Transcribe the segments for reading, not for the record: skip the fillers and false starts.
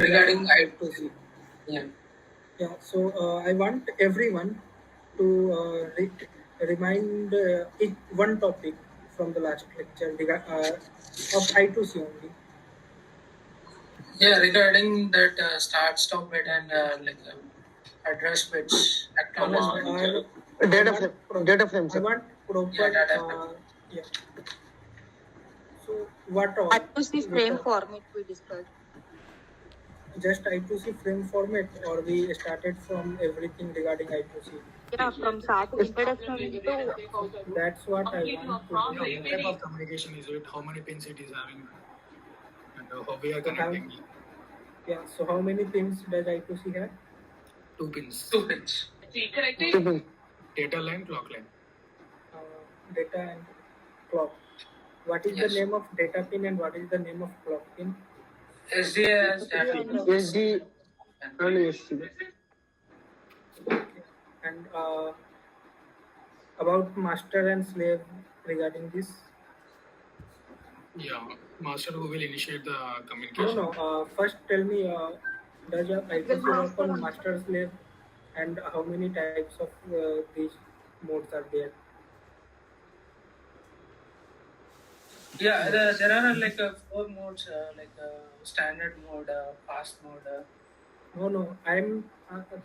regarding I2C. Yeah. Yeah. So I want everyone to remind one topic from the last lecture of I2C only. Yeah, regarding that start stop bit and address bits, acknowledgement. Data frames. I want proper. Yeah, data frame. Yeah. So what all? I2C frame format we discussed. Just I2C frame format, or we started from everything regarding I2C? Yeah, from start introduction to That's what I want to What know. type of communication is it? How many pins it is having? And how we are connecting? Yeah, so how many pins does I2C have? 2 pins. 2 pins. Data line, clock line. Data and clock. What is the name of data pin and what is the name of clock pin? SDA has data. SD and SC. And about master and slave regarding this? Yeah, master who will initiate the communication. No. First tell me, does I2C work on master slave, and how many types of these modes are there? Yeah, there are like 4 modes, standard mode, fast mode. No, I'm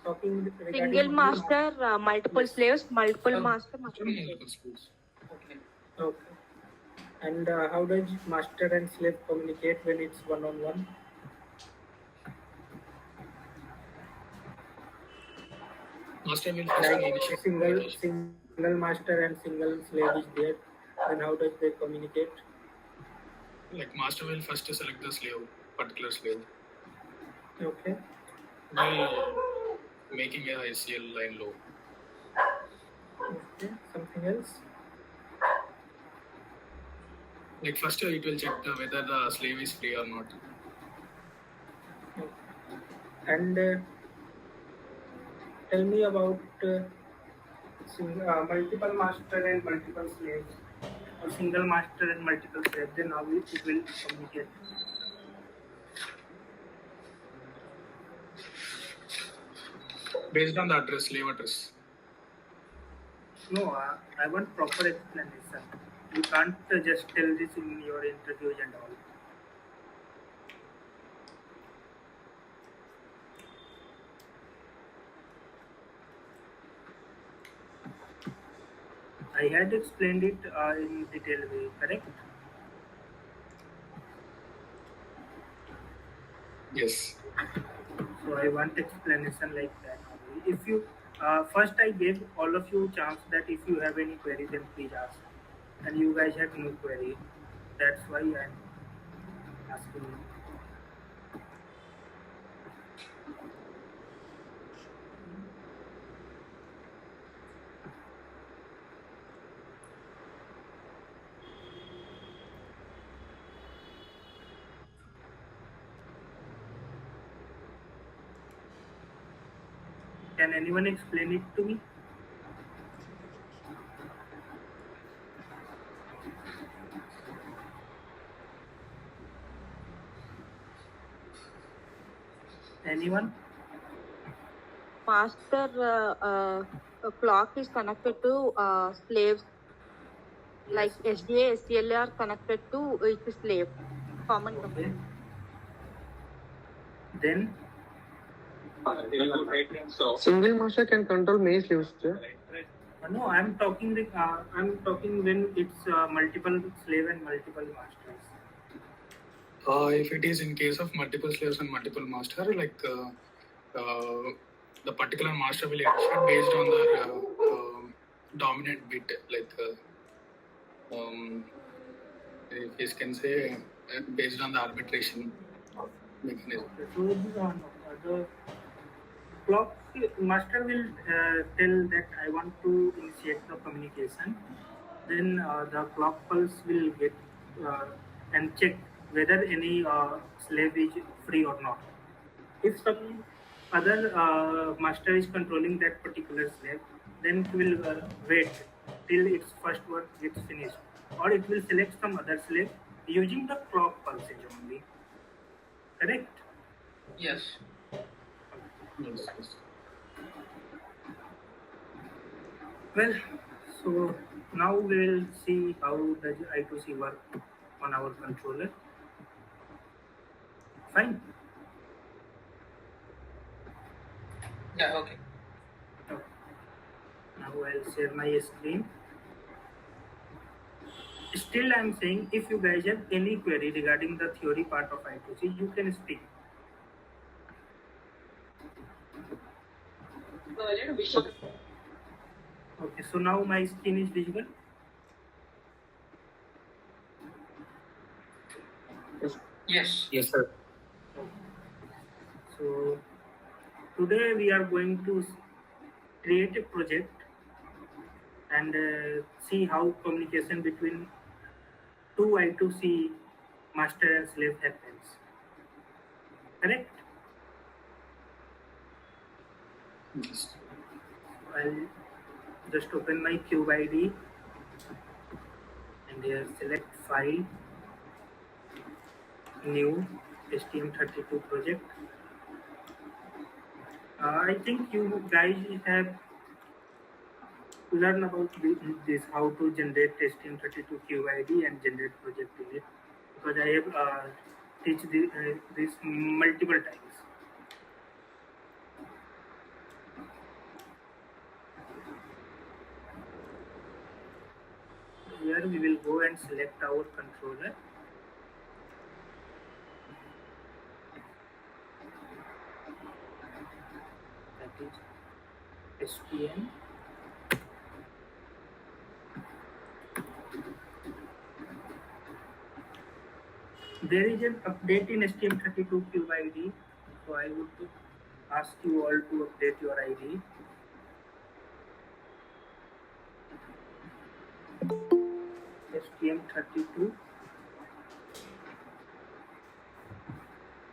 talking regarding single master, multiple slaves, multiple master, multiple slaves. Okay. And how does master and slave communicate when it's one-on-one? Master will like single master and single slave is there. Then how does they communicate? Like master will first select the slave, particular slave. Okay. While making a SCL line low. Okay. Something else? Like first it will check whether the slave is free or not. Okay. And tell me about multiple master and multiple slaves, or single master and multiple slaves. Then how it will communicate? Based on the address, slave address. No, I want proper explanation. You can't just tell this in your interviews and all. I had explained it in detailed way, correct? Yes. So I want explanation like that. If you first, I gave all of you chance that if you have any query, then please ask. And you guys have no query. That's why I'm asking you. Can anyone explain it to me? Anyone? master clock is connected to slaves. Like SDA, STL are connected to each slave. Common. Okay. Then single master can control many slaves. no, I'm talking when it's multiple slave and multiple masters. If it is in case of multiple slaves and multiple master, like the particular master will initiate based on the dominant bit, like if you can say based on the arbitration mechanism. So the clock master will tell that I want to initiate the communication. Then the clock pulse will get and check whether any slave is free or not. If some other master is controlling that particular slave, then it will wait till its first work gets finished, or it will select some other slave using the clock pulses only. Correct? Yes. Yes, yes. Well, so now we will see how does I2C work on our controller. Fine. Yeah. Okay. Okay. Now I'll share my screen. Still, I'm saying if you guys have any query regarding the theory part of I2C, you can speak. Okay, so now my screen is visible. Yes. Yes, sir. So today we are going to create a project and see how communication between two I2C master and slave happens. Correct? Yes. I'll just open my CubeIDE and here select File, New, STM32 project. I think you guys have learned about this how to generate STM32 CubeIDE and generate project in it, because I have teach this multiple times. Here we will go and select our controller. That is STM. There is an update in STM32 CubeIDE, so I would ask you all to update your ID. STM32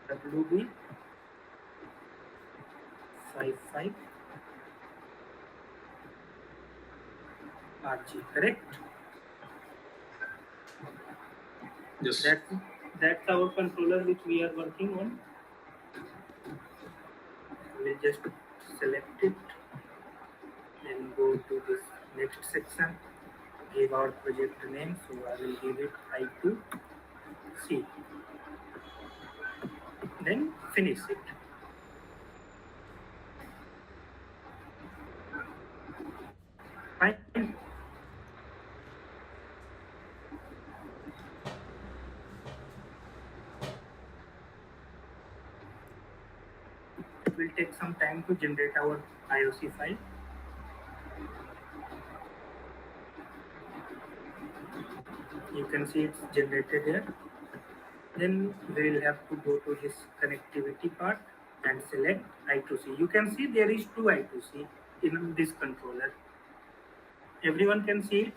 WB 55 RG, correct? Yes. That's our controller which we are working on. We'll just select it, then go to this next section, give our project name, so I will give it I²C, then finish it. Fine. It will take some time to generate our IOC file. You can see it's generated here. Then we will have to go to this connectivity part and select I²C. You can see there is two I²C in this controller. Everyone can see it?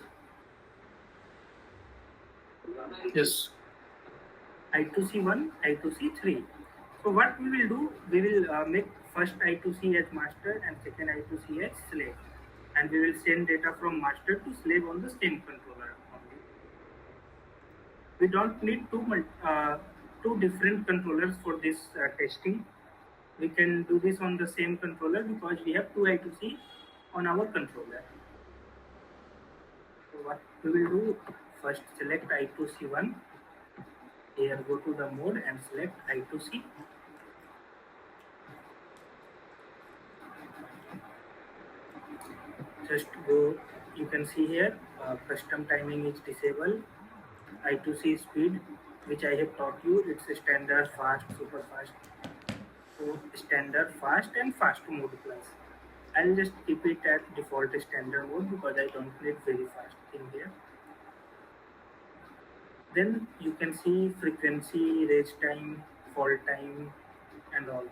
Yes. I²C1, I²C3. So what we will do, we will make first I²C as master and second I²C as slave. And we will send data from master to slave on the same controller only. We don't need two different controllers for this testing. We can do this on the same controller because we have two I²C on our controller. So what we will do, first select I²C1. Here go to the mode and select I²C. Just go, you can see here custom timing is disabled. I²C speed, which I have taught you, it's a standard, fast, super fast. So standard, fast and fast mode plus. I'll just keep it at default standard mode because I don't need very fast thing here. Then you can see frequency, raise time, fall time and all.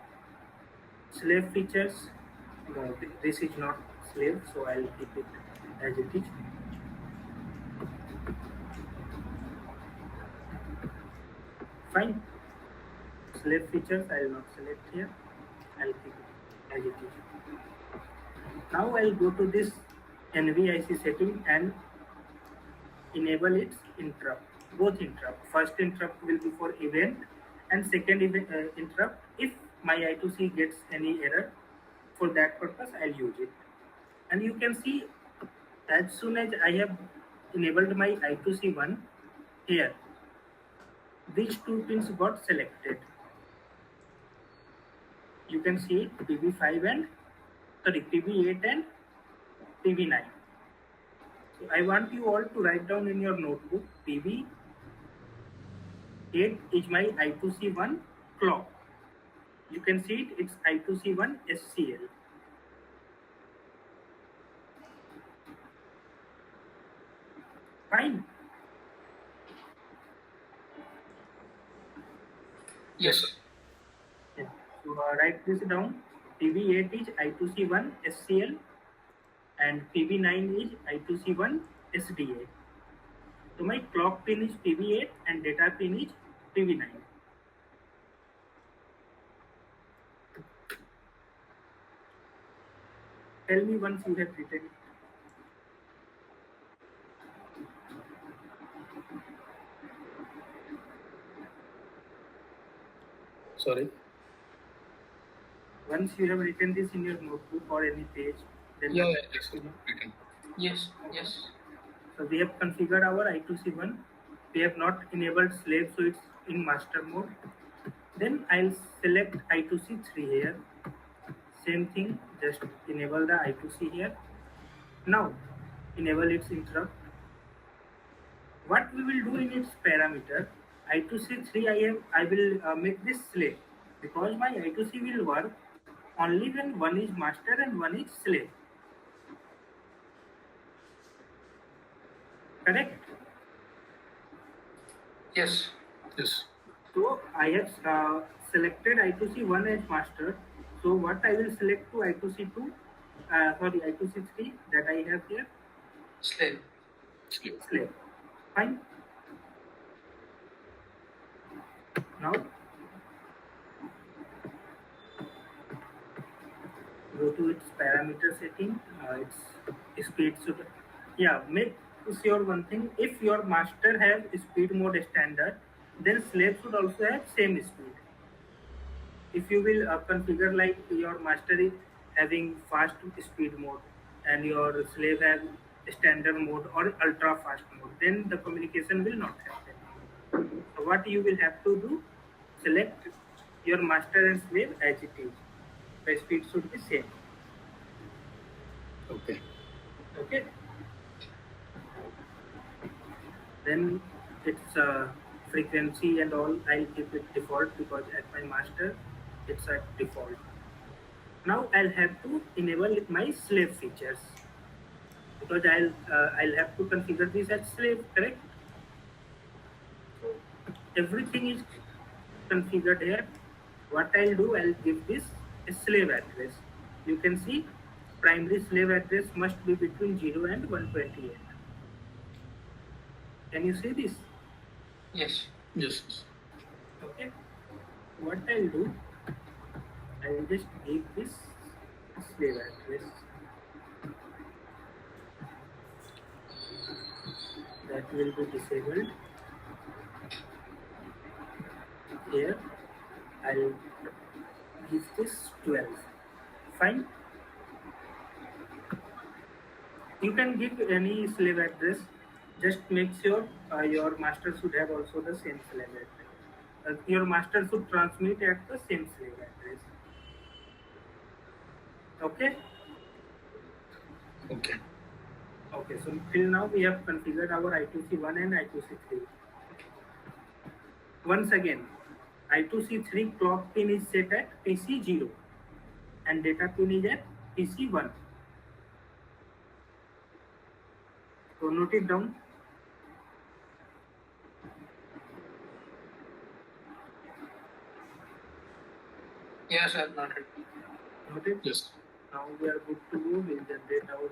Slave features, no, this is not slave, so I'll keep it as it is. Fine. Slave features I will not select here. I'll keep it as it is. Now I'll go to this NVIC setting and enable its interrupt. Both interrupt. First interrupt will be for event and second interrupt if my I2C gets any error, for that purpose I'll use it. And you can see as soon as I have enabled my I2C1 here, these two pins got selected. You can see PB8 and PB9. So I want you all to write down in your notebook, PB8 is my I2C1 clock. You can see it, it's I2C1 SCL. Fine. Yes. Yeah. So write this down. PB8 is I2C1 SCL and PB9 is I2C1 SDA. So my clock pin is PB8 and data pin is PB9. Tell me once you have written it. Sorry. Once you have written this in your notebook or any page, then Yeah, yes, written. Yes. Yes. So we have configured our I2C1. We have not enabled slave, so it's in master mode. Then I'll select I2C3 here. Same thing, just enable the I2C here. Now enable its interrupt. What we will do in its parameter, I2C3 I will make this slave, because my I2C will work only when one is master and one is slave. Correct? Yes. Yes. So I have selected I2C1 as master. So what I will select to I2C2, I2C3 that I have here, Slave. slave. Fine. Now go to its parameter setting. Its speed should, make sure one thing. If your master has speed mode standard, then slave should also have same speed. If you will configure like your master is having fast speed mode and your slave has standard mode or ultra fast mode, then the communication will not happen. So what you will have to do, select your master and slave as it is. The speed should be same. Okay. Okay. Then its frequency and all, I'll keep it default because at my master it's at default. Now I'll have to enable my slave features, because I'll have to configure this as slave, correct? So everything is configured here. What I'll do, I'll give this a slave address. You can see primary slave address must be between 0 and 128. Can you see this? Yes. Yes. Okay. What I'll do, I'll just give this slave address. That will be disabled. Here, I'll give this 12. Fine. You can give any slave address. Just make sure your master should have also the same slave address. Your master should transmit at the same slave address. Okay? Okay. Okay, so till now we have configured our I2C1 and I2C3. Once again, I2C3 clock pin is set at PC0 and data pin is at PC1. So note it down. Yes, I've noted. Noted? Yes. Now we are good to go. We'll generate our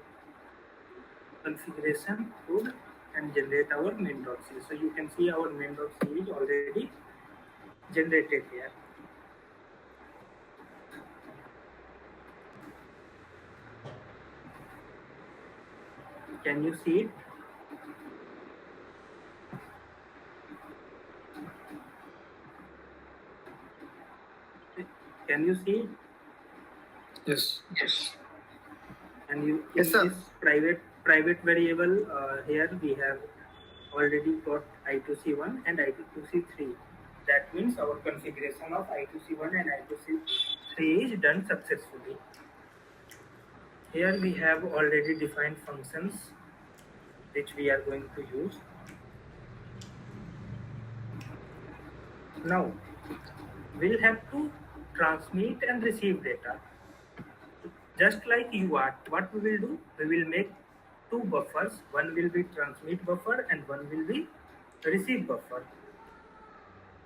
configuration code and generate our main.c. So you can see our main.c is already generated here. Can you see it? Can you see? Yes. Yes. And you Yes, in sir. this private variable here we have already got I2C1 and I2C3. That means our configuration of I2C1 and I2C3 is done successfully. Here we have already defined functions which we are going to use. Now we'll have to transmit and receive data. Just like UART, what we will do? We will make two buffers. One will be transmit buffer and one will be receive buffer.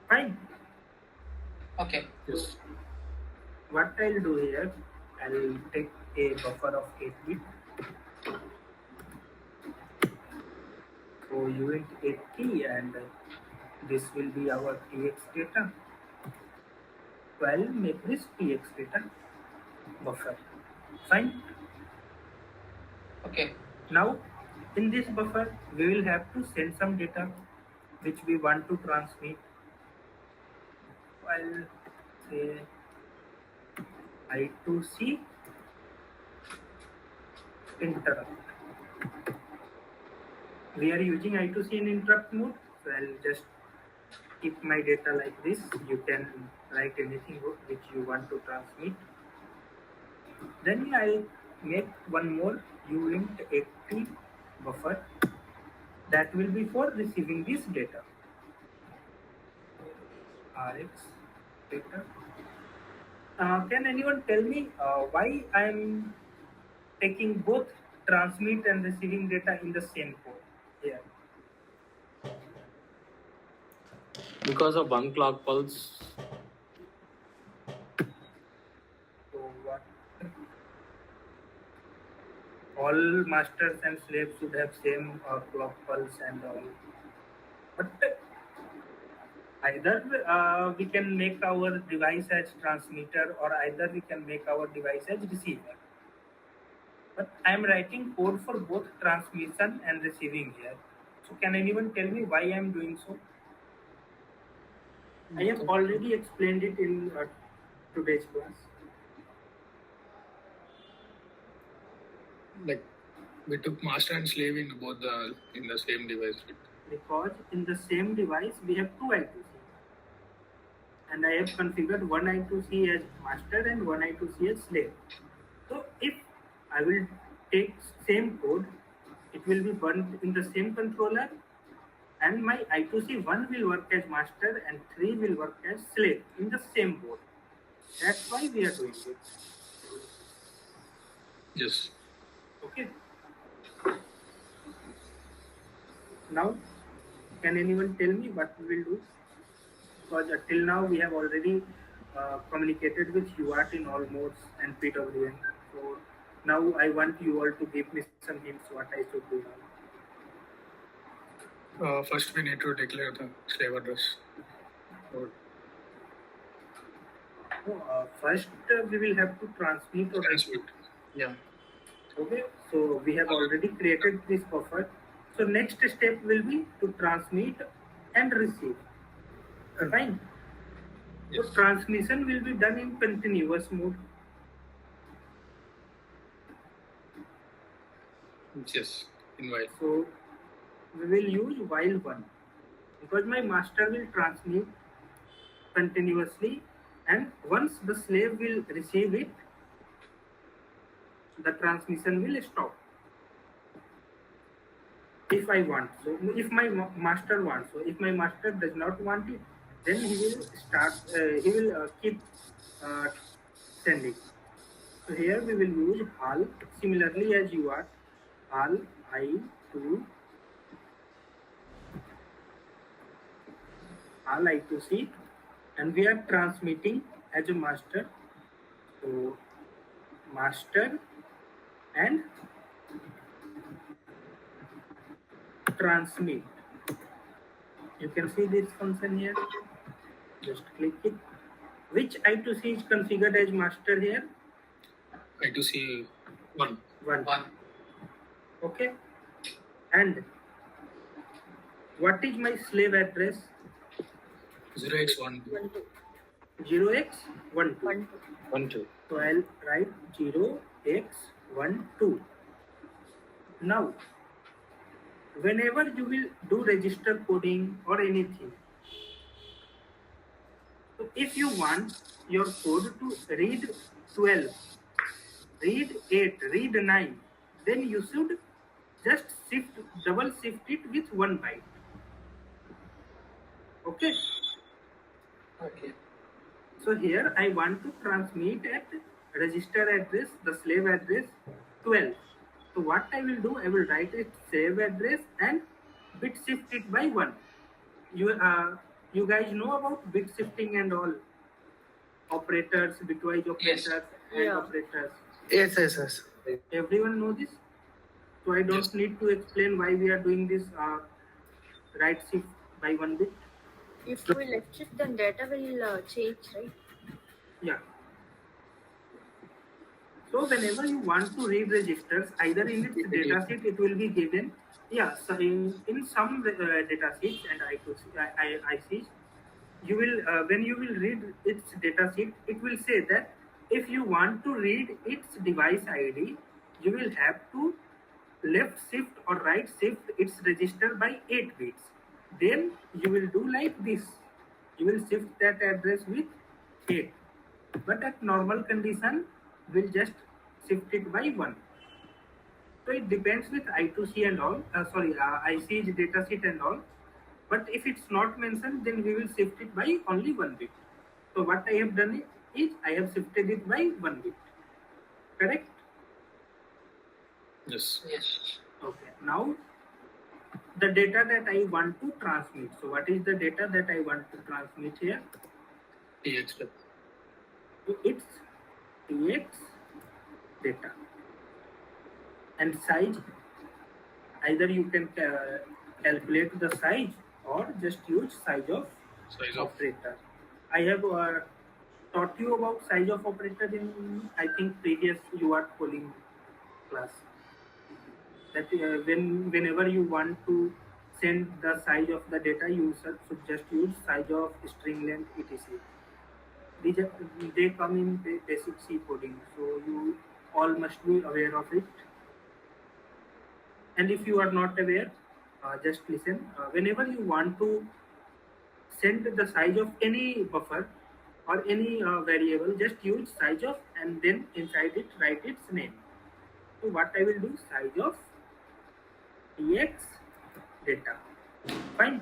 Fine. Okay. Yes. What I'll do here, I'll take a buffer of 8 bit. So unit 80 and this will be our TX data. So I'll make this TX data buffer. Fine. Okay. Now in this buffer we will have to send some data which we want to transmit. I'll say I2C interrupt. We are using I2C in interrupt mode, so I'll just keep my data like this. You can write anything which you want to transmit. Then I'll make one more uint80 buffer that will be for receiving this data. Rx data. Can anyone tell me why I'm taking both transmit and receiving data in the same code here? Because of one clock pulse. So what? All masters and slaves should have same clock pulse and all. But either we can make our device as transmitter or either we can make our device as receiver. But I am writing code for both transmission and receiving here. So can anyone tell me why I am doing so? I have already explained it in today's class. Like we took master and slave in both in the same device. Because in the same device we have two I2C. And I have configured one I2C as master and one I2C as slave. So if I will take same code, it will be burned in the same controller and my I2C1 will work as master and 3 will work as slave in the same board. That's why we are doing it. Yes. Okay. Now, can anyone tell me what we will do? Because till now we have already communicated with UART in all modes and PWM. So now I want you all to give me some hints what I should do now. First, we need to declare the slave address. First, we will have to transmit or Transmit. Yeah. Okay, so we have already created this buffer. So next step will be to transmit and receive. Fine. Yes. So transmission will be done in continuous mode. Yes. In while. So we will use while one because my master will transmit continuously and once the slave will receive it, the transmission will stop. If I want, so if my master wants, so if my master does not want it, then he will start, he will keep sending. So here we will use HAL, similarly as you are, HAL I2C, and we are transmitting as a master. So master and transmit. You can see this function here. Just click it. Which I2C is configured as master here? I2C 1. One. Okay. And what is my slave address? 0x1. 0x12. 1, 1, 2. So I'll write 0x12. Now, whenever you will do register coding or anything, so if you want your code to read 12, read 8, read 9, then you should just double shift it with 1 byte. Okay. Okay. So here I want to transmit at register address, the slave address 12. So what I will do, I will write it slave address and bit shift it by 1. You guys know about bit shifting and all operators, bitwise operators, and Yeah. operators. Yes. Everyone know this? So I don't need to explain why we are doing this right shift by 1 bit. If we left shift, then data will change, right? Yeah. So whenever you want to read registers, either in its datasheet it will be given. Yeah, so in some datasheets and ICs, you will when you will read its datasheet, it will say that if you want to read its device ID, you will have to left shift or right shift its register by 8 bits. Then you will do like this. You will shift that address with 8. But at normal condition, we'll just shift it by 1. So it depends with I2C and all, IC's datasheet and all. But if it's not mentioned, then we will shift it by only 1 bit. So what I have done is I have shifted it by 1 bit. Correct? Yes. Yes. Okay. Now the data that I want to transmit. So what is the data that I want to transmit here? TX. So it's TX data. And size, either you can calculate the size or just use size of operator. I have taught you about size of operator in, I think, previous UART polling class. That whenever you want to send the size of the data, you should just use size of string length etc. They come in basic C coding, so you all must be aware of it. And if you are not aware, just listen. Whenever you want to send the size of any buffer or any variable, just use size of and then inside it write its name. So what I will do, size of TX data. Fine.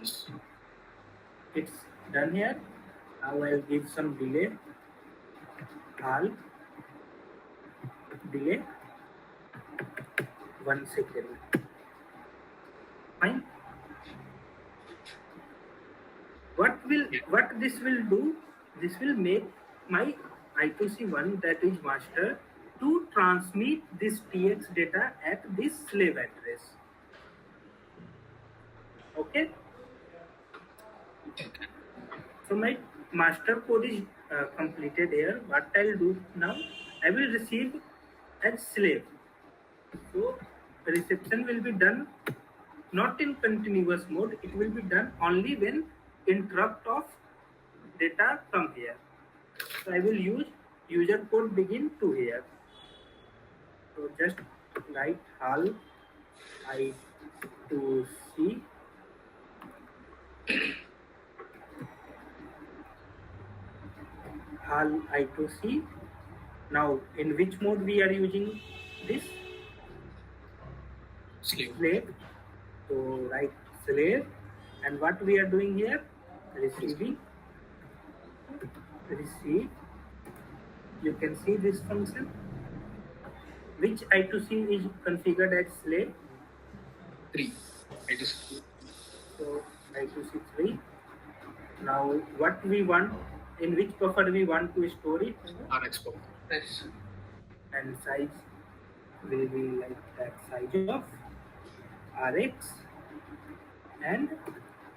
Yes. It's done here. Now I'll give some delay. I'll delay 1 second. Fine. What this will do? This will make my I2C1, that is master, to transmit this TX data at this slave address. Okay. So my master code is completed here. What I'll do now, I will receive as slave. So reception will be done not in continuous mode. It will be done only when interrupt of data come here. So I will use user code begin to here. So just write HAL I2C HAL I2C. Now in which mode we are using this? Slave. So write slave, and what we are doing here? Receiving. Receive. You can see this function. Which I2C is configured as slave? 3. I2C. So I2C 3. Now what we want, in which buffer we want to store it? RX buffer. Yes. And size will be like that, size of RX and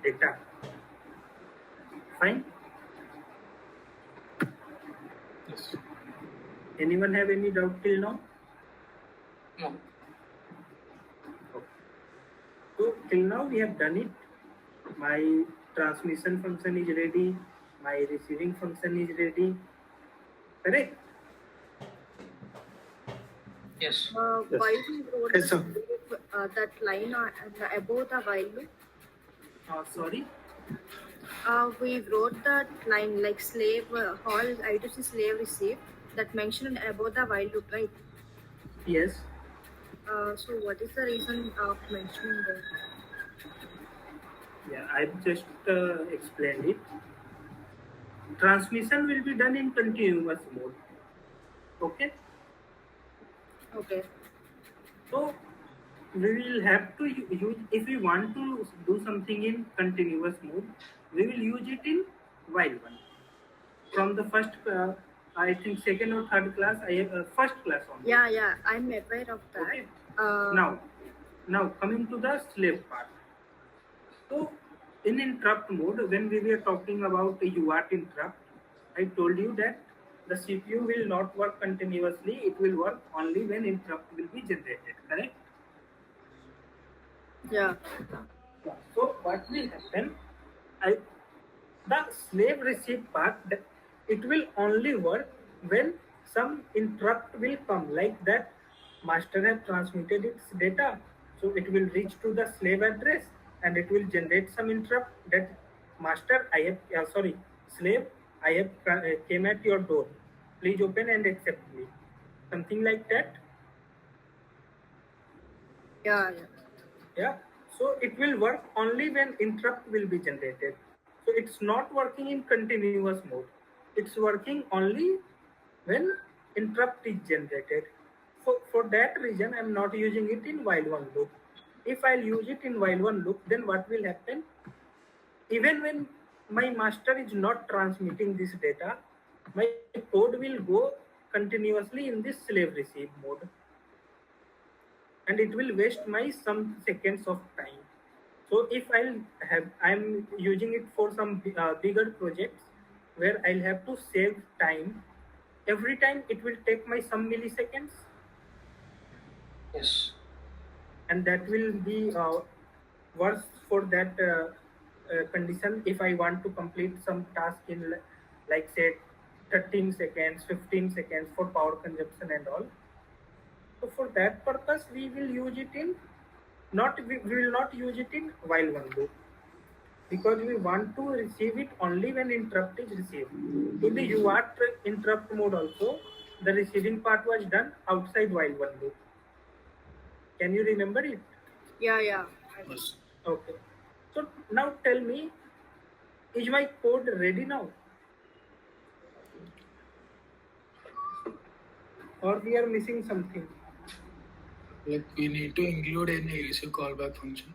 data. Fine. Yes. Anyone have any doubt till now? No. Okay. So till now we have done it. My transmission function is ready, my receiving function is ready, correct? Yes. Why we wrote Yes, sir. that line above the while loop? Sorry. We wrote that line like slave all I2C slave receive that mentioned above the while loop, right? Yes. So what is the reason of mentioning that? Yeah, I've just explained it. Transmission will be done in continuous mode. Okay. Okay. So we will have to use, if we want to do something in continuous mode, we will use it in while one. From the first, I think second or third class, I have first class only. Yeah, I'm aware of that. Okay. Now coming to the slave part. So in interrupt mode, when we were talking about the UART interrupt, I told you that the CPU will not work continuously. It will work only when interrupt will be generated. Correct? Yeah. So what will happen? The slave receive part, it will only work when some interrupt will come, like that master has transmitted its data, so it will reach to the slave address and it will generate some interrupt that master I have slave I have came at your door, please open and accept me, something like that. Yeah, so it will work only when interrupt will be generated. So it's not working in continuous mode. It's working only when interrupt is generated. For that reason, I'm not using it in while one loop. If I'll use it in while one loop, then what will happen? Even when my master is not transmitting this data, my code will go continuously in this slave receive mode, and it will waste my some seconds of time. So if I'm using it for some bigger projects where I'll have to save time, every time it will take my some milliseconds, Yes. and that will be worse for that condition if I want to complete some task in like say 13 seconds, 15 seconds for power consumption and all. So for that purpose, we will use it in we will not use it in while one loop, because we want to receive it only when interrupt is received. In the UART interrupt mode also, the receiving part was done outside while one loop. Can you remember it? Yeah. Yes. Okay. So now tell me, is my code ready now? Or we are missing something? Like we need to include any receive callback function,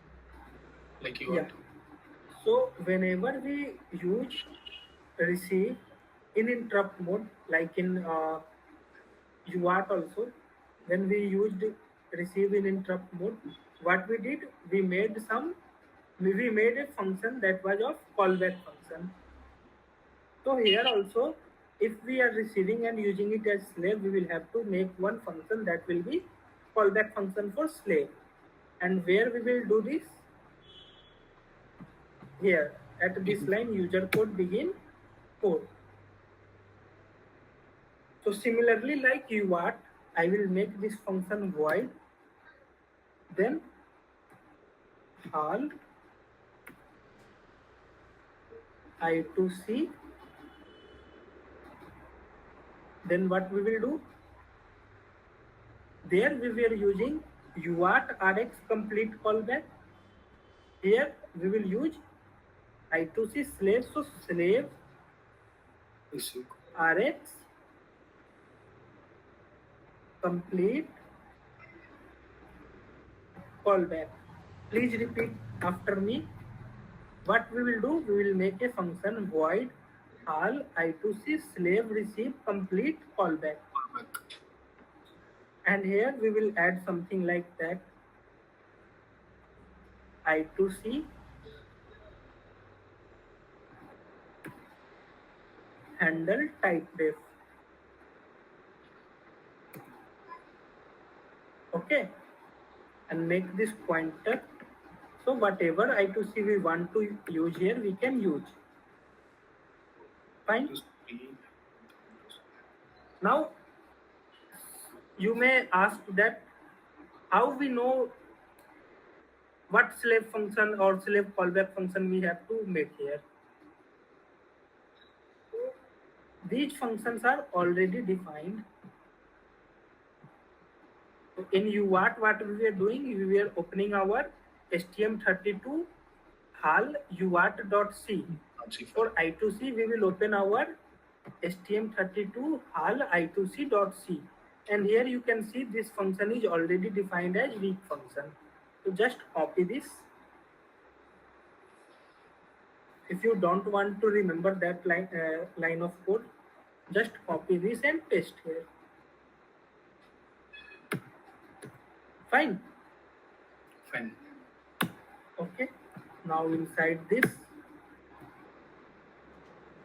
like you want to. So whenever we use receive in interrupt mode, like in UART also, when we used receive in interrupt mode, what we did, we made a function that was of callback function. So here also, if we are receiving and using it as slave, we will have to make one function that will be callback function for slave. And where we will do this? Here at this line, user code begin code. So similarly, like UART, I will make this function void, then all I2C. Then what we will do? There we were using UART RX complete callback. Here we will use I2C slave. So slave Receive. RX complete callback. Please repeat after me. What we will do? We will make a function void all I2C slave receive complete callback. And here we will add something like that. I2C handle type def. Okay, and make this pointer So whatever I2C we want to use here, we can use. Fine. Now you may ask that how we know what slave function or slave callback function we have to make here. These functions are already defined. In UART, what we were doing, we were opening our STM32 HAL UART.c. For I2C, we will open our STM32 HAL I2C.c. And here you can see this function is already defined as weak function. So just copy this. If you don't want to remember that line of code, just copy this and paste here. Fine. Fine. Okay. Now inside this,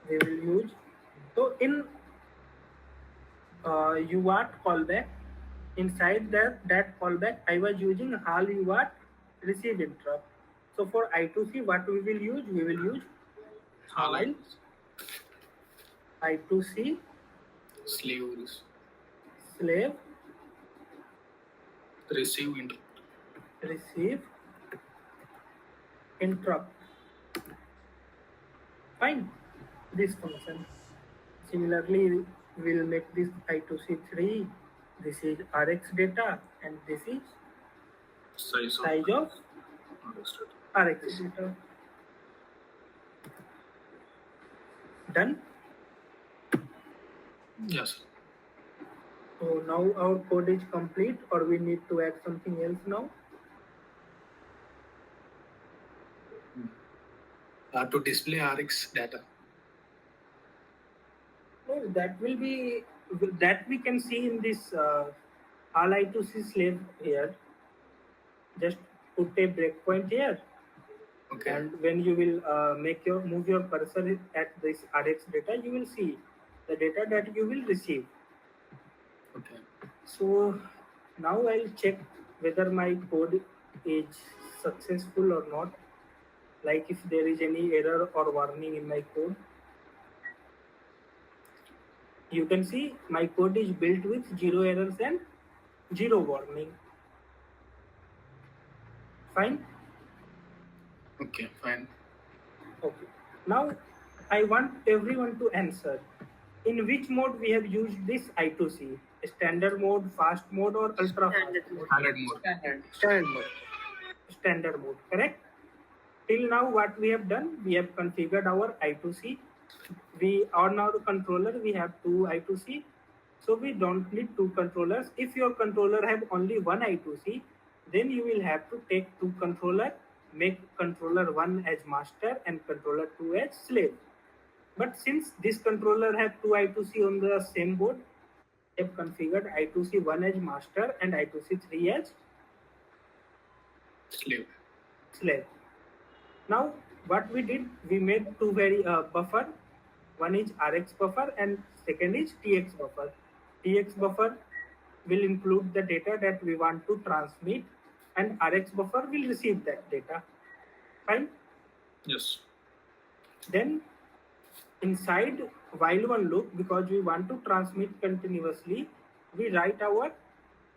we will use. So in UART callback, inside that callback, I was using HAL UART receive interrupt. So for I2C, what we will use? We will use HAL I2C slave receive interrupt. Fine. This function. Similarly, we'll make this I2C3. This is RX data, and this is size of RX data. Done. Yes. So now our code is complete, or we need to add something else now? To display RX data. No, that will be that we can see in this HAL I2C slave here. Just put a breakpoint here. Okay. And when you will move your cursor at this RX data, you will see the data that you will receive. Okay. So now I'll check whether my code is successful or not. Like if there is any error or warning in my code. You can see my code is built with 0 errors and 0 warning. Fine? Okay, fine. Okay. Now I want everyone to answer. In which mode we have used this I2C? Standard mode, fast mode, or ultra fast mode? Standard mode, correct? Till now what we have done, we have configured our I2C. On our controller we have 2 I2C. So we don't need 2 controllers. If your controller have only 1 I2C, then you will have to take 2 controller, make controller 1 as master and controller 2 as slave. But since this controller have 2 I2C on the same board, we have configured I2C 1 as master and I2C 3 as slave. Now what we did, we made 2 buffer. One is RX buffer and second is TX buffer. TX buffer will include the data that we want to transmit, and RX buffer will receive that data. Fine? Yes. Then inside while one loop, because we want to transmit continuously, we write our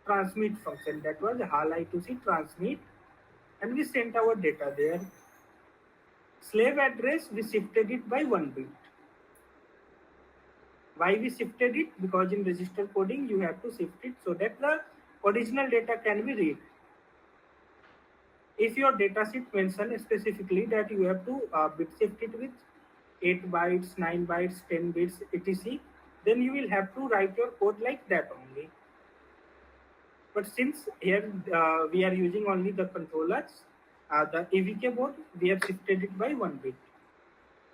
transmit function, that was HAL I2C transmit, and we sent our data there. Slave address, we shifted it by 1 bit. Why we shifted it? Because in register coding you have to shift it so that the original data can be read. If your datasheet mentions specifically that you have to bit shift it with 8 bytes, 9 bytes, 10 bits, etc., then you will have to write your code like that only. But since here we are using only the controllers, the AVK board, we have shifted it by 1 bit.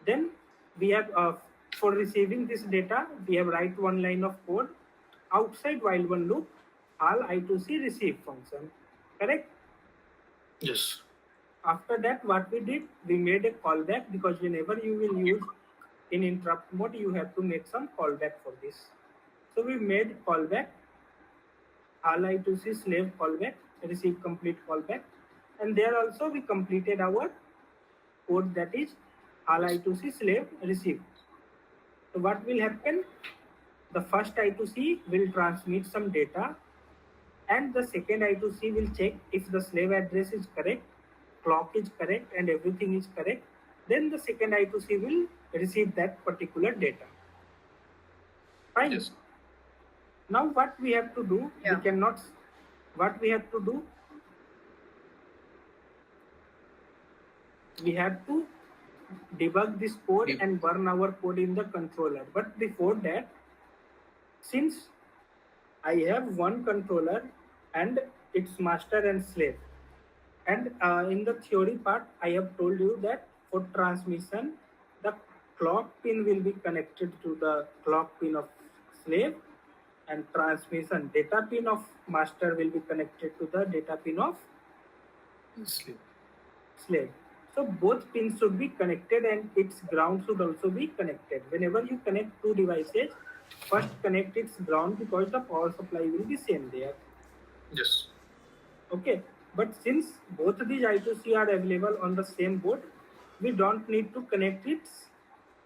Then we have for receiving this data, we have write 1 line of code outside while one loop, HAL I2C receive function. Correct? Yes. After that, what we did, we made a callback, because whenever you will use in interrupt mode, you have to make some callback for this. So we made callback, HAL I2C slave callback, receive complete callback. And there also we completed our code, that is all I2C slave received. So what will happen? The first I2C will transmit some data, and the second I2C will check if the slave address is correct, clock is correct, and everything is correct. Then the second I2C will receive that particular data. Fine. Yes. Now what we have to do? Yeah. We cannot. What we have to do? We have to debug this code and burn our code in the controller. But before that, since I have one controller and its master and slave, and in the theory part, I have told you that for transmission, the clock pin will be connected to the clock pin of slave, and transmission data pin of master will be connected to the data pin of slave. So both pins should be connected, and its ground should also be connected. Whenever you connect two devices, first connect its ground because the power supply will be same there. Yes. Okay. But since both these I2C are available on the same board, we don't need to connect its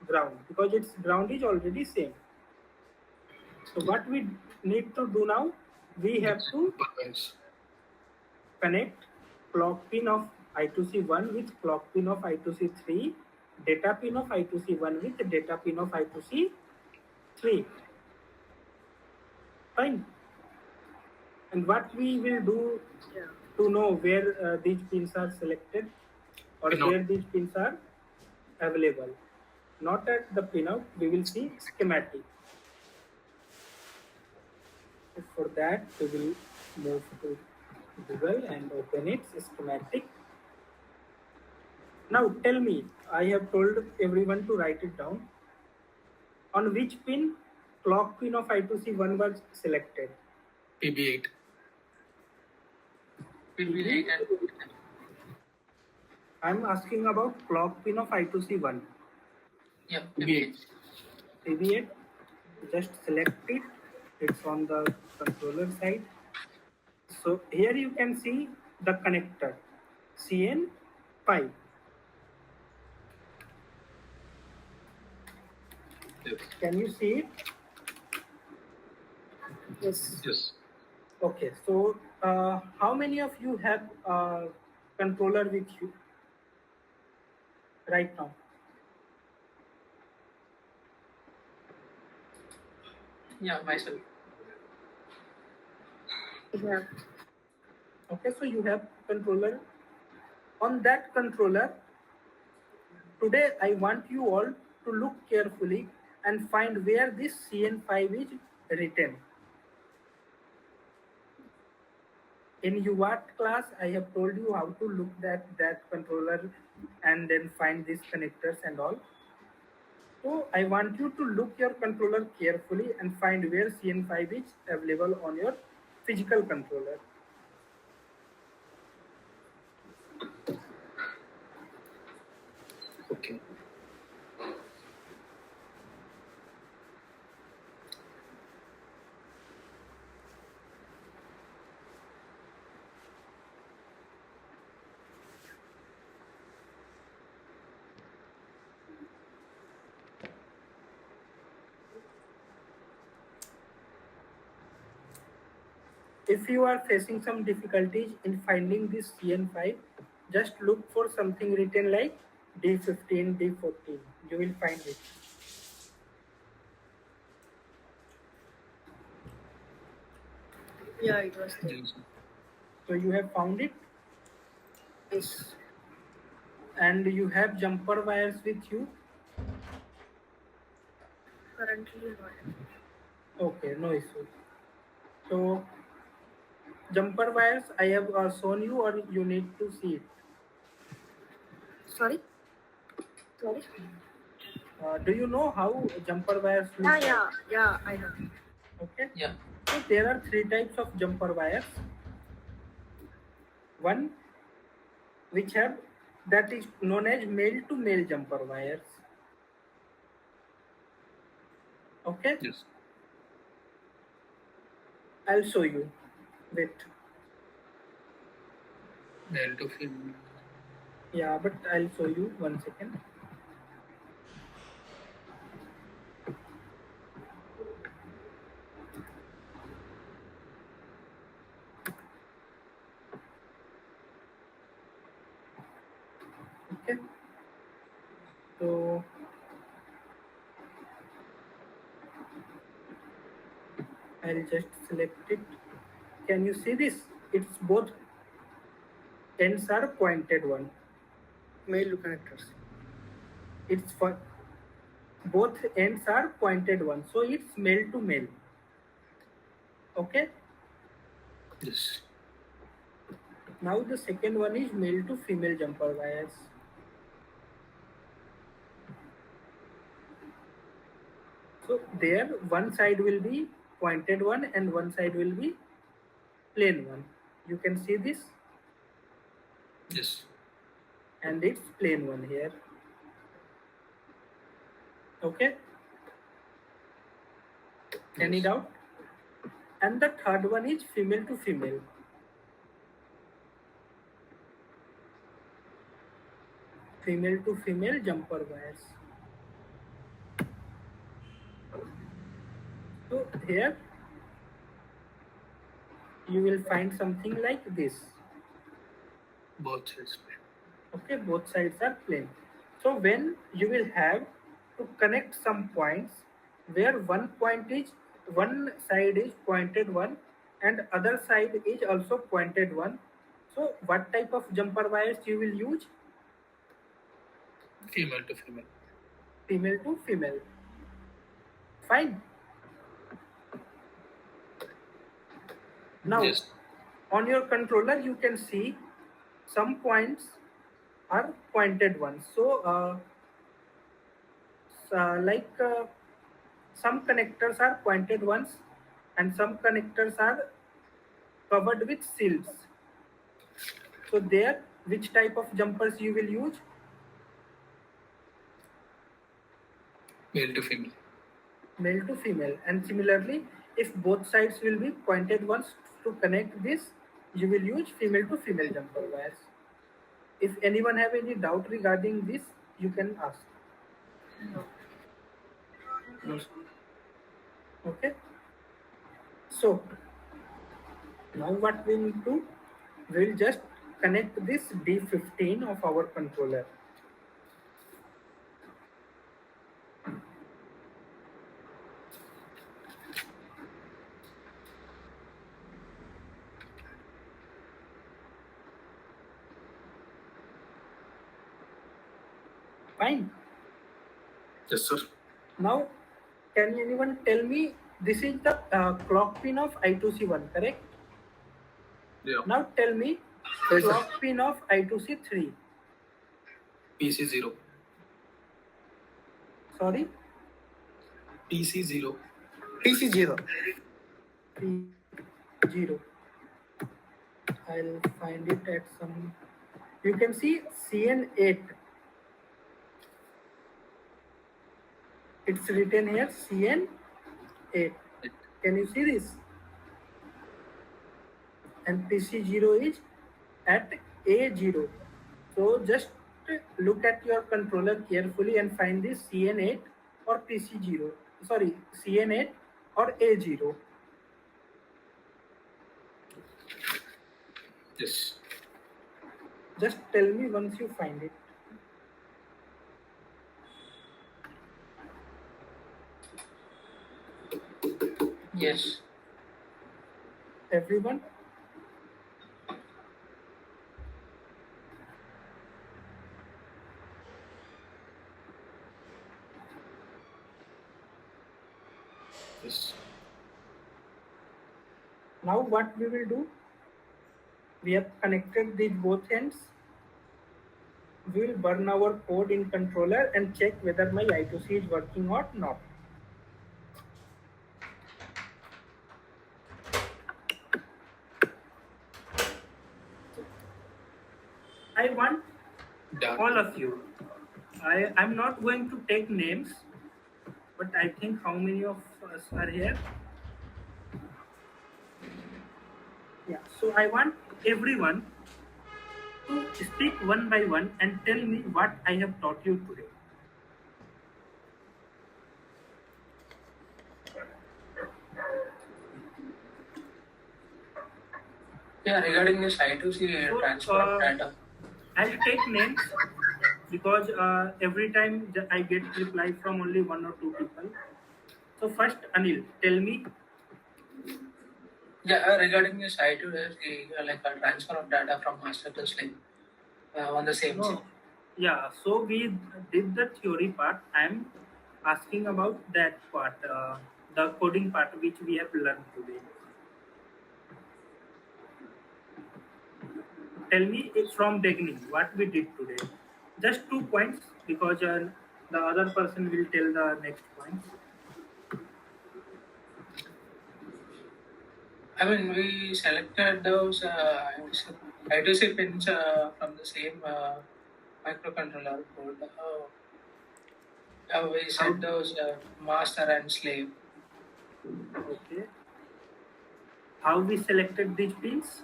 ground because its ground is already same. So what we need to do now, we have to connect clock pin of I2C1 with clock pin of I2C3, data pin of I2C1 with data pin of I2C3. Fine. And what we will do to know where these pins are selected or where these pins are available. Not at the pinout, we will see schematic. So for that, we will move to Google and open its schematic. Now tell me, I have told everyone to write it down. On which pin clock pin of I2C1 was selected? PB8. PB8 and I'm asking about clock pin of I2C1. yeah, PB8. PB8, just select it. It's on the controller side. So here you can see the connector CN5. Yes. Can you see it? Yes. Yes. Okay, so how many of you have controller with you right now? Yeah, myself. Yeah. Okay, so you have controller. On that controller, today I want you all to look carefully and find where this CN5 is written. In UART class, I have told you how to look at that controller and then find these connectors and all. So I want you to look your controller carefully and find where CN5 is available on your physical controller. Okay. If you are facing some difficulties in finding this CN5, just look for something written like D15, D14. You will find it. Yeah, it was there. Yes. So you have found it, Yes. and you have jumper wires with you. Currently not. Okay, no issue. So jumper wires I have shown you, or you need to see it. Sorry? Sorry? Do you know how jumper wires look like? Yeah, I know. Okay. Yeah. So there are three types of jumper wires. One which have that is known as male to male jumper wires. Okay. Yes. I'll show you. Wait. Male to female. Yeah, but I'll show you 1 second. Okay. So I'll just select it. Can you see this? It's both ends are pointed one. Male connectors. It's for both ends are pointed one, so it's male to male. Okay. Yes. Now the second one is male to female jumper wires. So there one side will be pointed one and one side will be plain one. You can see this, Yes. and it's plain one here. Okay. Any Yes. doubt? And the third one is female to female. Female to female jumper wires. So here you will find something like this. Both sides. Okay, both sides are plain. So when you will have to connect some points where one side is pointed one and other side is also pointed one. So what type of jumper wires you will use? Female to female. Female to female. Fine. Now Yes. on your controller you can see some points are pointed ones. So some connectors are pointed ones and some connectors are covered with seals. So there, which type of jumpers you will use? Male to female. Male to female. And similarly, if both sides will be pointed ones to connect this, you will use female to female jumper wires. If anyone have any doubt regarding this, you can ask. No. Okay. So now what we will do, we will just connect this D15 of our controller. Fine. Yes, sir. Now, can anyone tell me, this is the clock pin of I2C1, correct? Yeah. Now tell me, Yes, sir. clock pin of I2C3. PC0. Sorry? PC0. PC0. P0. I'll find it at some. You can see CN8. It's written here CN8. Can you see this? And PC0 is at A0. So just look at your controller carefully and find this CN8 or PC0. Sorry, CN8 or A0. Yes. Just tell me once you find it. Yes. Everyone? Yes. Now what we will do? We have connected these both ends. We will burn our code in controller and check whether my I2C is working or not. I want Done. all of you. I'm not going to take names, but I think how many of us are here? Yeah, so I want everyone So speak one by one and tell me what I have taught you today. Yeah, regarding this I2C So, transfer of data. I'll take names because every time I get reply from only one or two people. So first, Anil, tell me. Yeah, regarding this I2C, like a transfer of data from master to slave on the same chip. No. Yeah, so we did the theory part. I'm asking about that part, the coding part which we have learned today. Tell me from beginning what we did today. Just 2 points because the other person will tell the next points. I mean, we selected those I2C pins from the same microcontroller code. We set those master and slave. Okay. How we selected these pins?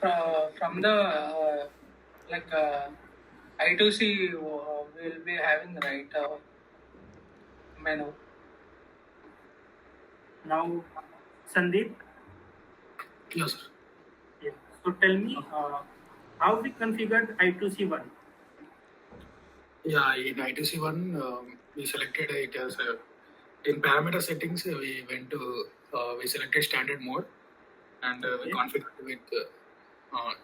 From the I2C will be having the right menu. Now, Sandeep. Yes, sir. Yes. So tell me how we configured I2C1. Yeah, in I2C1, we selected it as in parameter settings. We went to we selected standard mode, and we configured with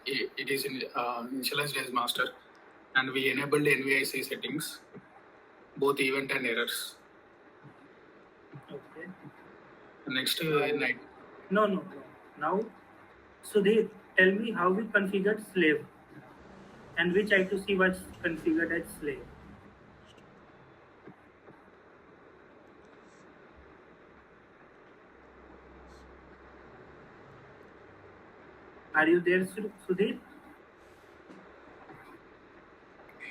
it is initialized as master, and we enabled NVIC settings, both event and errors. Okay. Next, No. Now, Sudhir, tell me how we configured slave and which I2C was configured as slave. Are you there, Sudhir?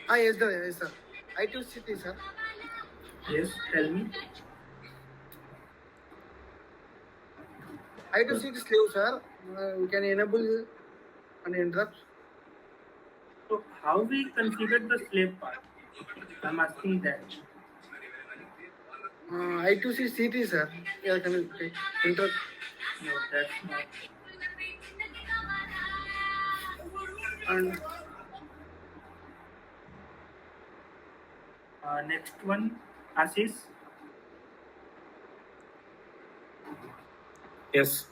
Yes, sir. I2C3, sir. Yes, tell me. I2C slave, sir. We can enable and interrupt. So how we configured the slave part? I'm asking that. I2C C3, sir. Yeah, can you interrupt? No, that's not. And Next one, Ashish. Yes.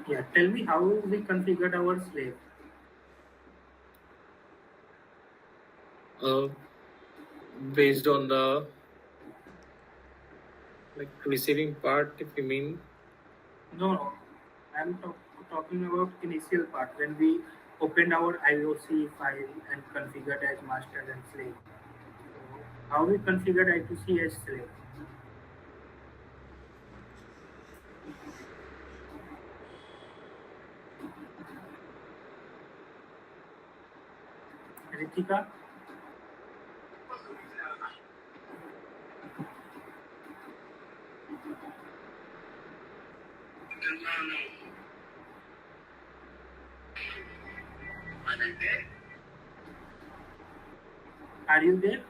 Yeah, tell me how we configured our slave. Based on the receiving part, if you mean. No. I'm talking about initial part when we opened our I2C file and configured as master and slave. So how we configured I2C as slave? Ritika? Are you there?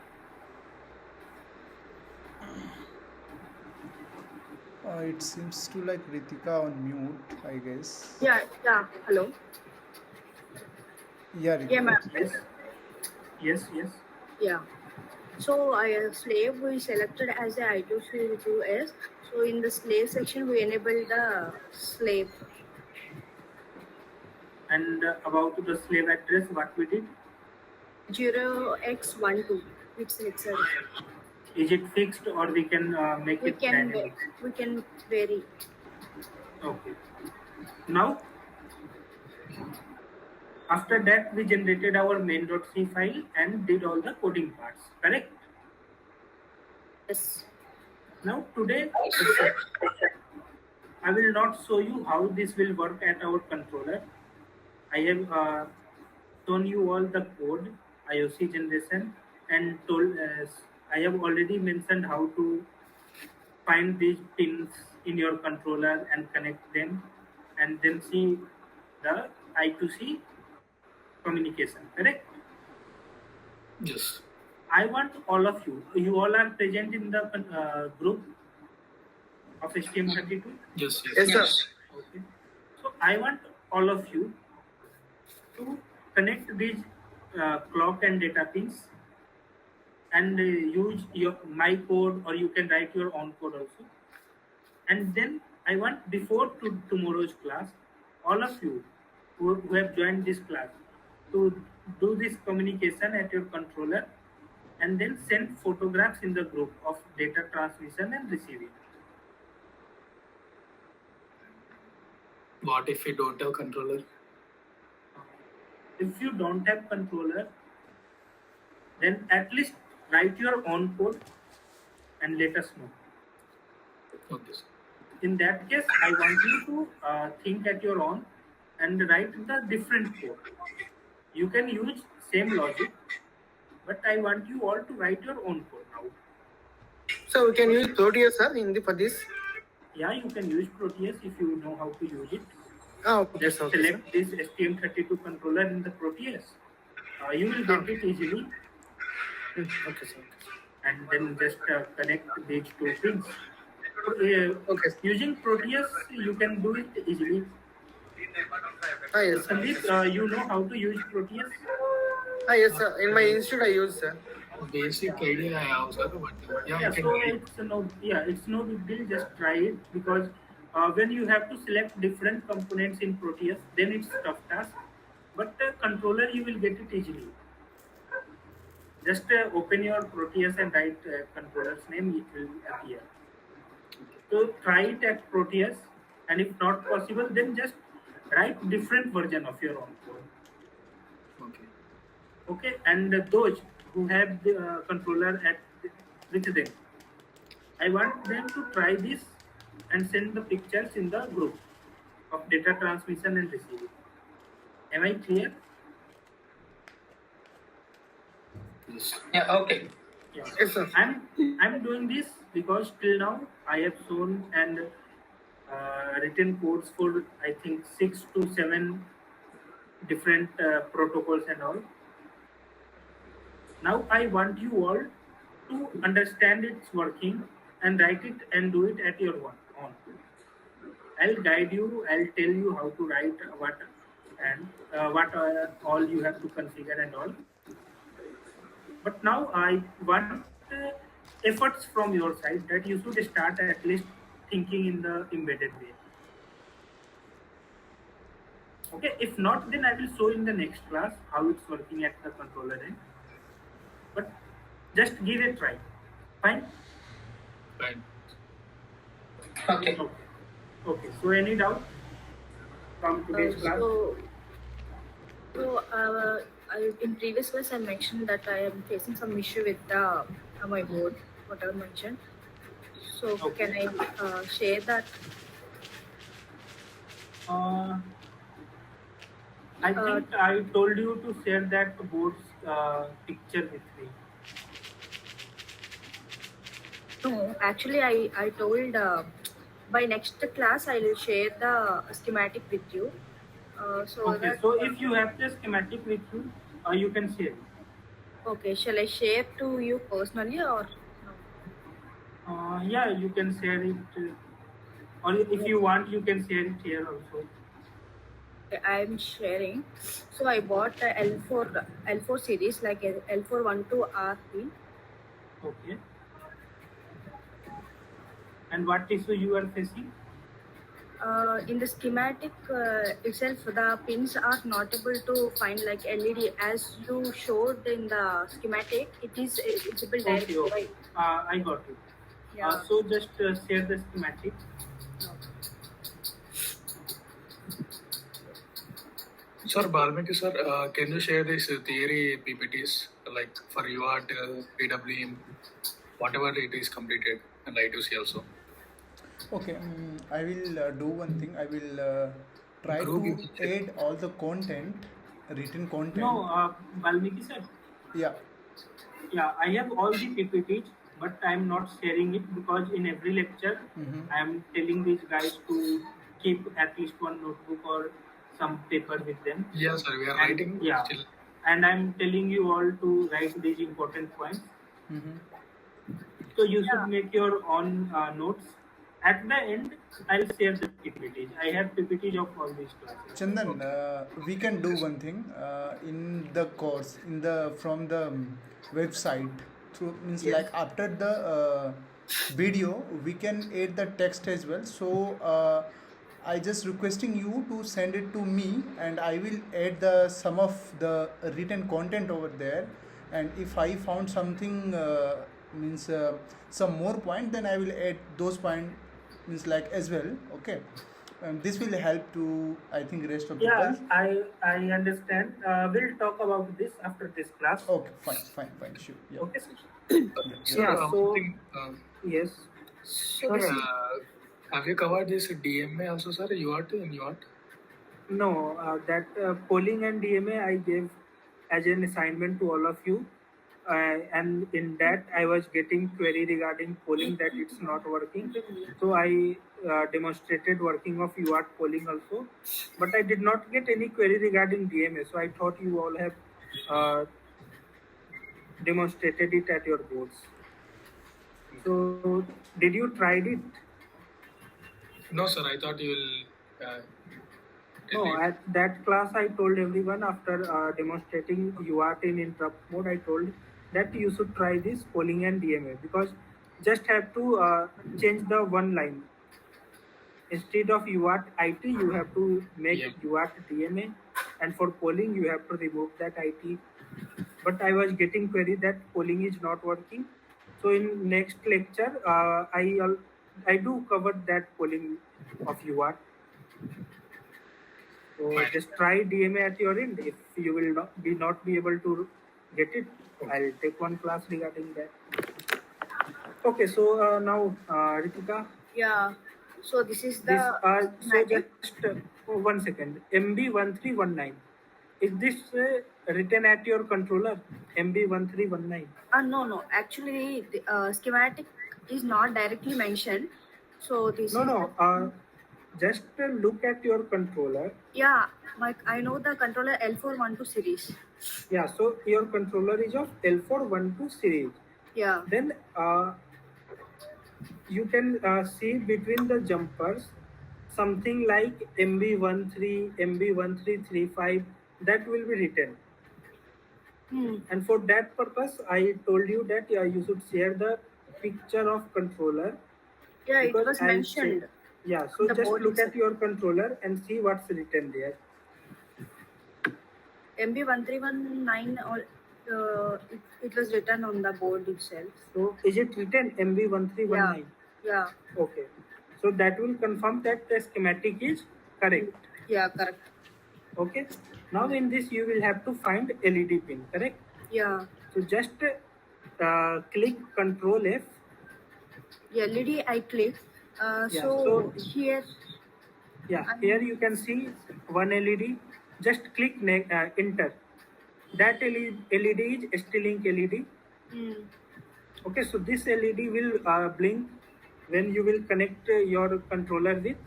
It seems to like Ritika on mute, I guess. Yeah. Hello. Yeah, Ritika. Yeah, ma'am. Yes. Yeah. So slave we selected as a I2C2S. So in the slave section we enabled the slave. And about the slave address, what we did? 0x12. It's itself. Is it fixed or we can make it dynamic? We can vary. Okay. Now, after that, we generated our main.c file and did all the coding parts, correct? Yes. Now, today, I will not show you how this will work at our controller. I have shown you all the code, IOC generation, and I have already mentioned how to find these pins in your controller and connect them, and then see the I2C communication, correct? Yes. I want all of you. You all are present in the group of STM32. Yes. Yes, sir. Okay. So I want all of you to connect these clock and data pins and use my code, or you can write your own code also. And then I want before tomorrow's class, all of you who have joined this class to do this communication at your controller and then send photographs in the group of data transmission and receiving. What if we don't have controller? If you don't have controller, then at least write your own code and let us know. Okay, sir. In that case, I want you to think at your own and write the different code. You can use same logic, but I want you all to write your own code now. So we can use Proteus, sir, for this. Yeah, you can use Proteus if you know how to use it. Oh, okay, Just okay, sir. select this STM32 controller in the Proteus. You will get it easily, Okay, sir. and then just connect these two pins. Okay. Using Proteus, you can do it easily. Yes, sir. Sandeep, you know how to use Proteus? Yes, sir. In my institute, I use, sir. Basic idea I have, sir, but yeah, Yeah, you can so do it. it's no big deal. Just try it, because when you have to select different components in Proteus, then it's tough task. But controller, you will get it easily. Just open your Proteus and write controller's name; it will appear. So try it at Proteus, and if not possible, then just write different version of your own code. Okay. Okay, and those who have the controller with them, I want them to try this and send the pictures in the group of data transmission and receiving. Am I clear? Yes. Yeah, okay. Yeah. Yes, sir. I'm doing this because till now I have shown and written codes for I think 6 to 7 different protocols and all. Now I want you all to understand its working and write it and do it at your own. I'll guide you. I'll tell you how to write what and what all you have to configure and all. But now I want efforts from your side that you should start at least thinking in the embedded way. Okay, if not, then I will show in the next class how it's working at the controller end. But just give it a try. Fine? Fine. Okay. Okay. So any doubt from today's class? In previous class, I mentioned that I am facing some issue with my board, whatever mentioned. So Okay. can I share that? I think I told you to share that board's picture with me. No, actually, I told by next class I will share the schematic with you. Okay, so if you have the schematic with you, you can share it. Okay, shall I share to you personally or no? Yeah, you can share it. Or if you want, you can share it here also. Okay, I am sharing. So I bought a L4 series like L412RP. Okay. And what issue you are facing? In the schematic itself, the pins are not able to find like LED as you showed in the schematic. It is visible directly. Okay. I got it. Yeah. So just share the schematic. Sir, BareMetal, sir, can you share this theory PPTs like for UART, PWM, whatever it is completed, and I2C also? Okay, I will do one thing. I will try Group to is- add all the content, written content. No, Valmiki sir. Yeah. Yeah, I have all the PPTs, but I am not sharing it because in every lecture I am telling these guys to keep at least one notebook or some paper with them. Yes, sir. We are And- writing yeah. still. And I'm telling you all to write these important points. So you should make your own notes. At the end, I'll share the PPTs. I have PPTs of all these classes. Chandan, we can do one thing in the course, from the website. Through means Yes. like after the video, we can add the text as well. So I just requesting you to send it to me, and I will add the some of the written content over there. And if I found something means some more point, then I will add those point means like as well. Okay. This will help to, I think, rest of the Yeah, people. I understand. We'll talk about this after this class. Okay, fine, sure. Yeah. Okay. Sir, Yeah, one so- thing, Yes. So sir, this is, have you covered this DMA also, sir? UART and UART? No, that polling and DMA I gave as an assignment to all of you. And in that I was getting query regarding polling that it's not working. So I demonstrated working of UART polling also. But I did not get any query regarding DMA. So I thought you all have demonstrated it at your boards. So did you try it? No, sir. I thought you will. No, at that class I told everyone after demonstrating UART in interrupt mode, I told that you should try this polling and DMA, because just have to change the one line. Instead of UART IT, you have to make Yeah. UART DMA, and for polling you have to remove that IT. But I was getting query that polling is not working. So in next lecture, I do cover that polling of UART. So Fine. just try DMA at your end. If you will not be able to get it, I'll take one class regarding that. Okay, so now Ritika, yeah. So this is this the so schematic. just 1 second. MB1319. Is this written at your controller? MB1319. No. Actually, the schematic is not directly mentioned. So this is No. Just look at your controller. yeah. I know the controller L412 series. Yeah, so your controller is of L412 series. Yeah. Then you can see between the jumpers something like MB13, MB1335, that will be written. And for that purpose, I told you that you should share the picture of controller. Yeah, it because was I'll mentioned. say- yeah, so the just board look itself. at your controller and see what's written there. MB1319 or it was written on the board itself. So is it written MB1319? Yeah. Okay. So that will confirm that the schematic is correct. Yeah, correct. Okay. Now in this you will have to find LED pin, correct? Yeah. So just click Control F. LED I click. Yeah, So so- here, Yeah, here you can see one LED. Just click Enter. That LED is ST-Link LED. Okay, so this LED will blink when you will connect your controller with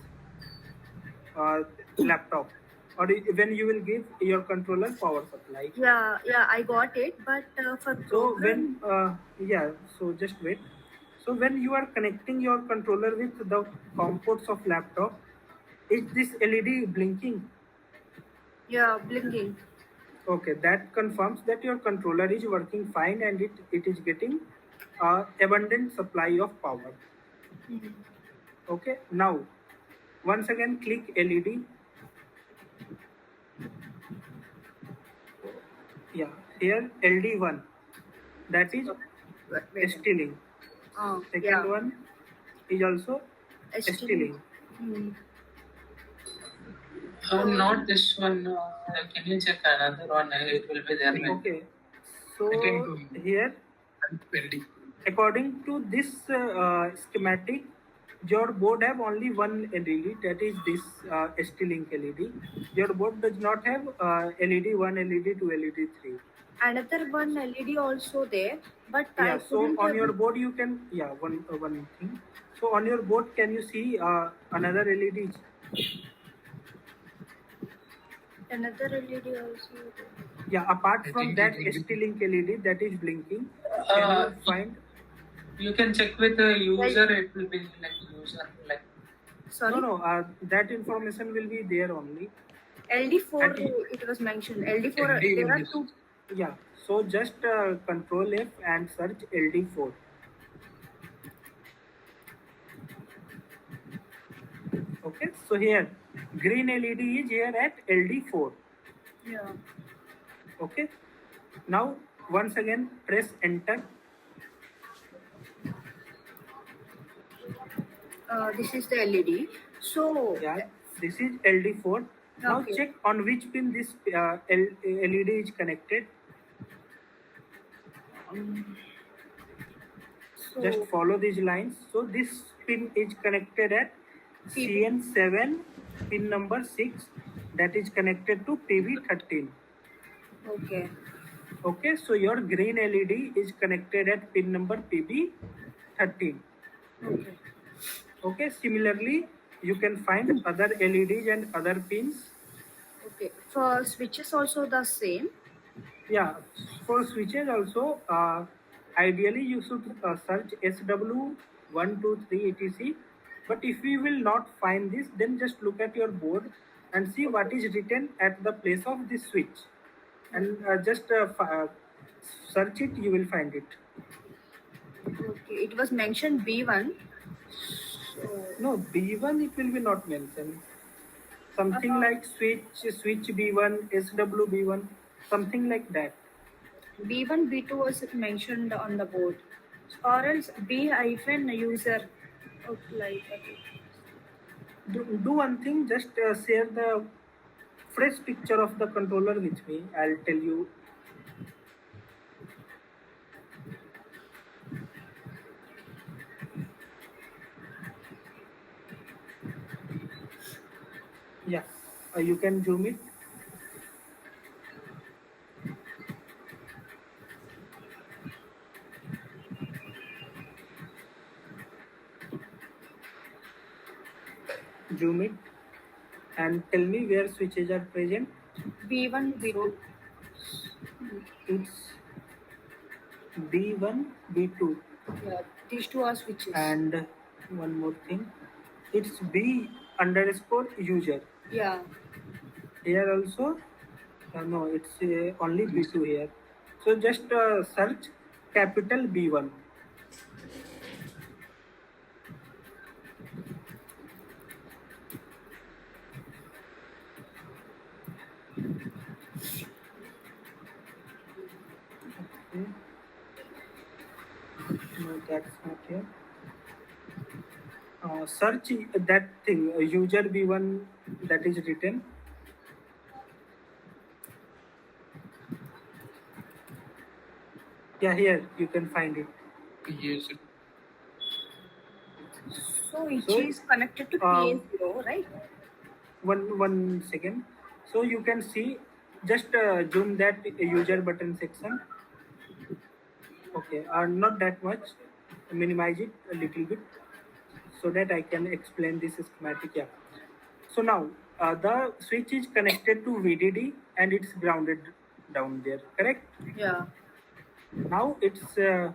laptop, or when you will give your controller power supply. yeah, I got it. But for So program, when so just wait. So when you are connecting your controller with the COM ports of laptop, is this LED blinking? yeah, blinking. Okay, that confirms that your controller is working fine and it is getting abundant supply of power. Okay, now once again click LED. Yeah, here LD1, that is Wait. ST-Link. Second Yeah. one is also ST-Link. Not this one. Can you check another one? It will be there. Okay, so I think, here LD. according to this schematic, your board have only one LED, that is this ST-Link LED. Your board does not have LED 1, LED 2, LED 3. Another one LED also there, but Yeah, I so couldn't on your able- board you can, one thing. So on your board, can you see another LEDs? Another LED also. Yeah, apart I from think that it will be- ST-Link LED that is blinking, can Uh, you find? you can check with the user. It will be like user like. Sorry. No, that information will be there only. LD4 At the- it was mentioned. LD4 LD there will are be two. Yeah, so just Control F and search LD4. Okay, so here green LED is here at LD4. Yeah. Okay, now once again press enter. This is the LED. So Yeah, this is LD4. Now Okay. check on which pin this LED is connected. so Just follow these lines. So this pin is connected at PB. CN7 pin number 6 that is connected to PB13. Okay. Okay, so your green LED is connected at pin number PB13. Okay. Okay, similarly, you can find other LEDs and other pins. Okay. For switches also the same. Yeah, for switches also, ideally you should search SW123 etc. But if you will not find this, then just look at your board and see what is written at the place of this switch, and just search it. You will find it. Okay. It was mentioned B1. So No, B1 it will be not mentioned. Something like switch B1, SW B1, something like that. B1, B2 was mentioned on the board, or else B hyphen user. Okay, like okay. Do one thing, just share the fresh picture of the controller with me. I'll tell you. Yeah, you can zoom it. Zoom it and tell me where switches are present. B1, B2. It's B1, B2, Yeah, these two are switches. and one more thing, it's B underscore user. Yeah. Here also, no, it's only B2 here. So just search capital B1. Okay. No, that's not here. Search that thing, user B1 that is written. Yeah, here you can find it. Yes. So each So, is connected to PA0, right? One second. So you can see, just zoom that user button section. Okay, not that much. Minimize it a little bit so that I can explain this schematic. Yeah. So now the switch is connected to VDD and it's grounded down there. Correct? Yeah. Now it's yeah.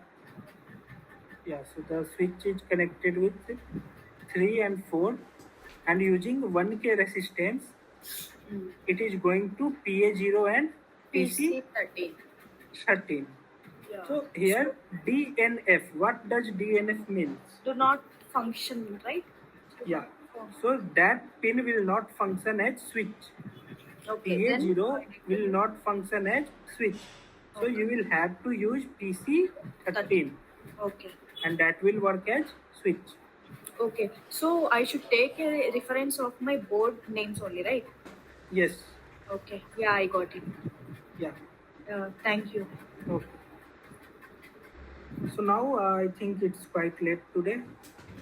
So the switch is connected with 3 and 4, and using 1K resistance, it is going to PA0 and PC13. PC13. Yeah. So here DNF. What does DNF means? Do not function, right? Yeah. So that pin will not function as switch. Okay. PA0 will not function as switch. So you will have to use PC13, Okay. and that will work as switch. Okay. So I should take a reference of my board names only, right? Yes. Okay. Yeah, I got it. Yeah. Thank you. Okay. So now I think it's quite late today.